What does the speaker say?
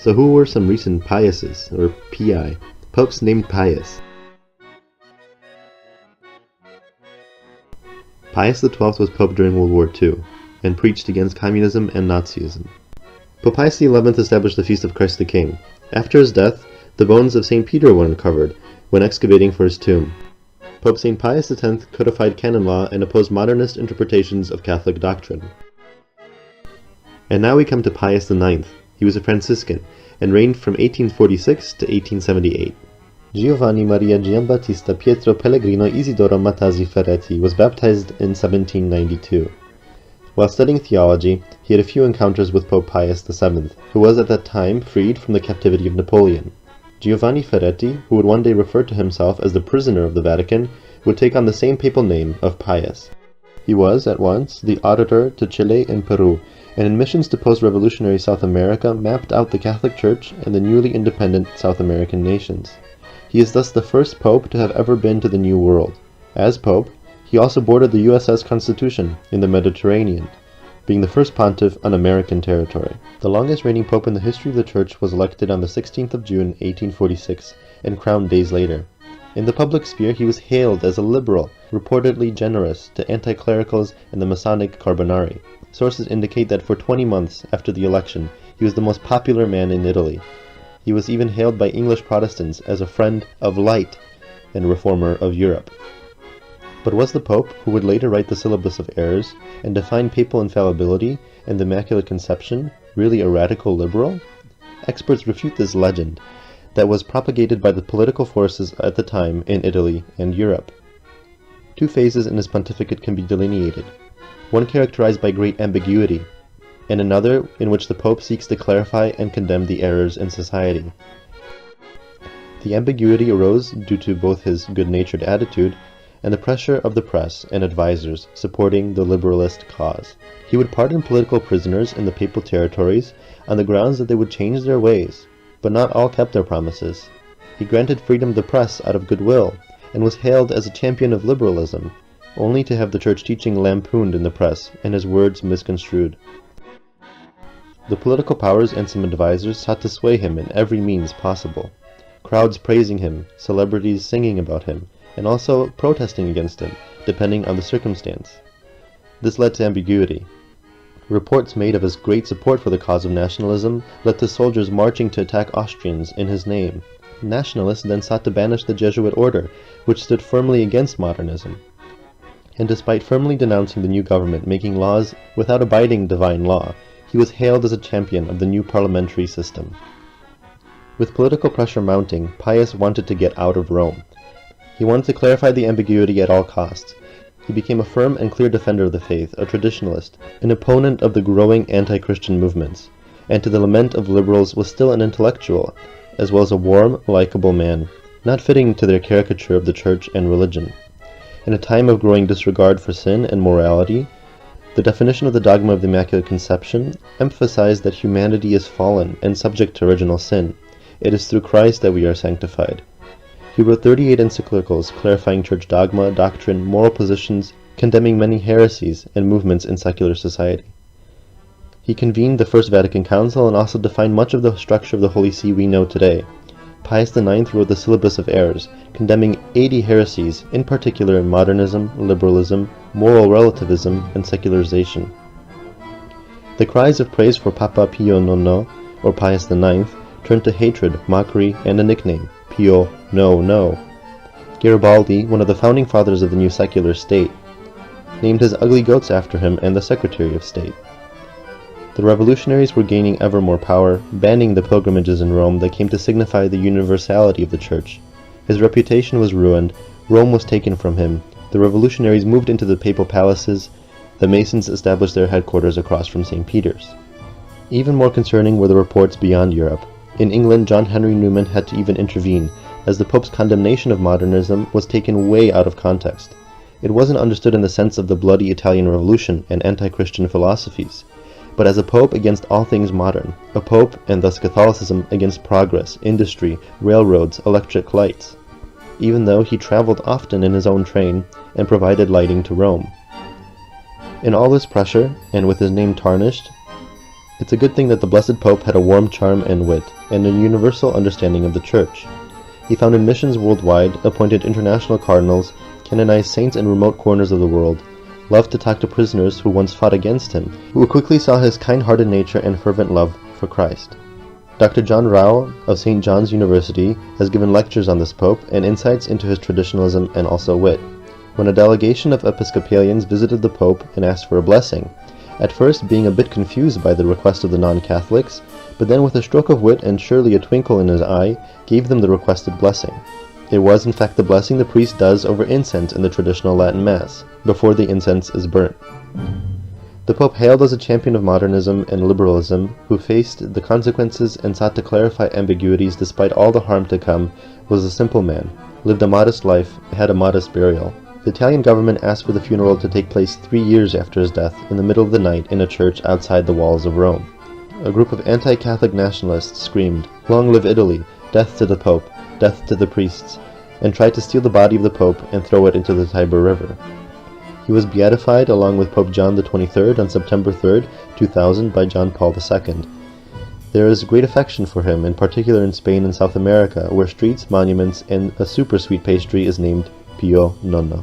So who were some recent piouses, or pi, popes named Pius? Pius XII was pope during World War II, and preached against communism and Nazism. Pope Pius XI established the Feast of Christ the King. After his death, the bones of St. Peter were uncovered when excavating for his tomb. Pope St. Pius X codified canon law and opposed modernist interpretations of Catholic doctrine. And now we come to Pius IX. He was a Franciscan, and reigned from 1846 to 1878. Giovanni Maria Giambattista Pietro Pellegrino Isidoro Mattasi Ferretti was baptized in 1792. While studying theology, he had a few encounters with Pope Pius VII, who was at that time freed from the captivity of Napoleon. Giovanni Ferretti, who would one day refer to himself as the prisoner of the Vatican, would take on the same papal name of Pius. He was, at once, the auditor to Chile and Peru, and in missions to post-revolutionary South America mapped out the Catholic Church and the newly independent South American nations. He is thus the first pope to have ever been to the New World. As pope, he also boarded the USS Constitution in the Mediterranean, being the first pontiff on American territory. The longest reigning pope in the history of the Church was elected on the 16th of June, 1846, and crowned days later. In the public sphere, he was hailed as a liberal, reportedly generous to anti-clericals and the Masonic Carbonari. Sources indicate that for 20 months after the election, he was the most popular man in Italy. He was even hailed by English Protestants as a friend of light and reformer of Europe. But was the Pope, who would later write the Syllabus of Errors and define papal infallibility and the Immaculate Conception, really a radical liberal? Experts refute this legend that was propagated by the political forces at the time in Italy and Europe. Two phases in his pontificate can be delineated, one characterized by great ambiguity, and another in which the Pope seeks to clarify and condemn the errors in society. The ambiguity arose due to both his good-natured attitude and the pressure of the press and advisors supporting the liberalist cause. He would pardon political prisoners in the papal territories on the grounds that they would change their ways, but not all kept their promises. He granted freedom to the press out of goodwill, and was hailed as a champion of liberalism, only to have the church teaching lampooned in the press and his words misconstrued. The political powers and some advisors sought to sway him in every means possible. Crowds praising him, celebrities singing about him, and also protesting against him, depending on the circumstance. This led to ambiguity. Reports made of his great support for the cause of nationalism led to soldiers marching to attack Austrians in his name. Nationalists then sought to banish the Jesuit order, which stood firmly against modernism. And despite firmly denouncing the new government making laws without abiding divine law, he was hailed as a champion of the new parliamentary system. With political pressure mounting, Pius wanted to get out of Rome. He wanted to clarify the ambiguity at all costs. He became a firm and clear defender of the faith, a traditionalist, an opponent of the growing anti-Christian movements, and to the lament of liberals was still an intellectual, as well as a warm, likable man, not fitting to their caricature of the church and religion. In a time of growing disregard for sin and morality, the definition of the dogma of the Immaculate Conception emphasized that humanity is fallen and subject to original sin. It is through Christ that we are sanctified. He wrote 38 encyclicals clarifying church dogma, doctrine, moral positions, condemning many heresies and movements in secular society. He convened the First Vatican Council and also defined much of the structure of the Holy See we know today. Pius IX wrote the Syllabus of Errors, condemning 80 heresies, in particular modernism, liberalism, moral relativism, and secularization. The cries of praise for Papa Pio IX, or Pius IX, turned to hatred, mockery, and a nickname, Pio No No. Garibaldi, one of the founding fathers of the new secular state, named his ugly goats after him and the Secretary of State. The revolutionaries were gaining ever more power, banning the pilgrimages in Rome that came to signify the universality of the Church. His reputation was ruined, Rome was taken from him, the revolutionaries moved into the papal palaces, the Masons established their headquarters across from St. Peter's. Even more concerning were the reports beyond Europe. In England, John Henry Newman had to even intervene, as the Pope's condemnation of modernism was taken way out of context. It wasn't understood in the sense of the bloody Italian Revolution and anti-Christian philosophies, but as a pope against all things modern, a pope and thus Catholicism against progress, industry, railroads, electric lights, even though he traveled often in his own train and provided lighting to Rome. In all this pressure, and with his name tarnished, It's a good thing that the Blessed Pope had a warm charm and wit, and a universal understanding of the Church. He founded missions worldwide, appointed international cardinals, canonized saints in remote corners of the world, loved to talk to prisoners who once fought against him, who quickly saw his kind-hearted nature and fervent love for Christ. Dr. John Rao of St. John's University has given lectures on this pope and insights into his traditionalism and also wit. When a delegation of Episcopalians visited the pope and asked for a blessing, at first being a bit confused by the request of the non-Catholics, but then with a stroke of wit and surely a twinkle in his eye, gave them the requested blessing. It was in fact the blessing the priest does over incense in the traditional Latin Mass, before the incense is burnt. The Pope, hailed as a champion of modernism and liberalism, who faced the consequences and sought to clarify ambiguities despite all the harm to come, was a simple man, lived a modest life, and had a modest burial. The Italian government asked for the funeral to take place 3 years after his death, in the middle of the night in a church outside the walls of Rome. A group of anti-Catholic nationalists screamed, "Long live Italy! Death to the Pope! Death to the priests!" and tried to steal the body of the Pope and throw it into the Tiber River. He was beatified along with Pope John XXIII on September 3, 2000 by John Paul II. There is great affection for him, in particular in Spain and South America, where streets, monuments, and a super sweet pastry is named Pio Nonno.